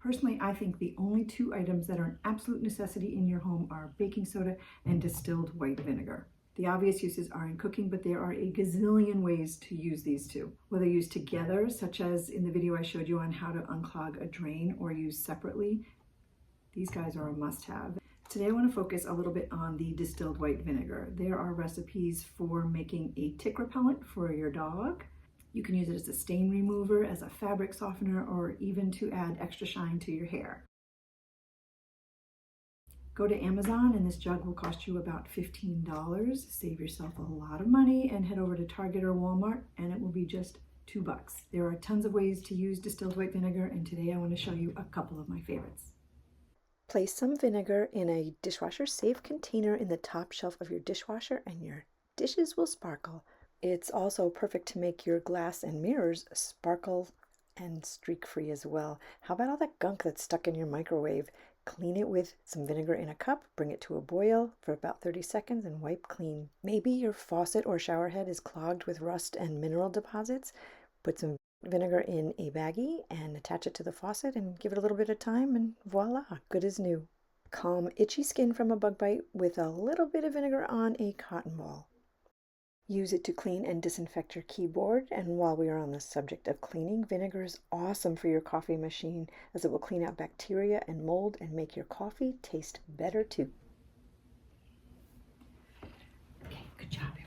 Personally, I think the only two items that are an absolute necessity in your home are baking soda and distilled white vinegar. The obvious uses are in cooking, but there are a gazillion ways to use these two. Whether used together, such as in the video I showed you on how to unclog a drain, or used separately, these guys are a must-have. Today I want to focus a little bit on the distilled white vinegar. There are recipes for making a tick repellent for your dog. You can use it as a stain remover, as a fabric softener, or even to add extra shine to your hair. Go to Amazon and this jug will cost you about $15. Save yourself a lot of money and head over to Target or Walmart and it will be just $2. There are tons of ways to use distilled white vinegar, and today I want to show you a couple of my favorites. Place some vinegar in a dishwasher safe container in the top shelf of your dishwasher and your dishes will sparkle. It's also perfect to make your glass and mirrors sparkle and streak free as well. How about all that gunk that's stuck in your microwave? Clean it with some vinegar in a cup, bring it to a boil for about 30 seconds and wipe clean. Maybe your faucet or shower head is clogged with rust and mineral deposits. Put some vinegar in a baggie and attach it to the faucet and give it a little bit of time and voila, good as new. Calm itchy skin from a bug bite with a little bit of vinegar on a cotton ball. Use it to clean and disinfect your keyboard. And while we are on the subject of cleaning, vinegar is awesome for your coffee machine as it will clean out bacteria and mold and make your coffee taste better too. Okay, good job.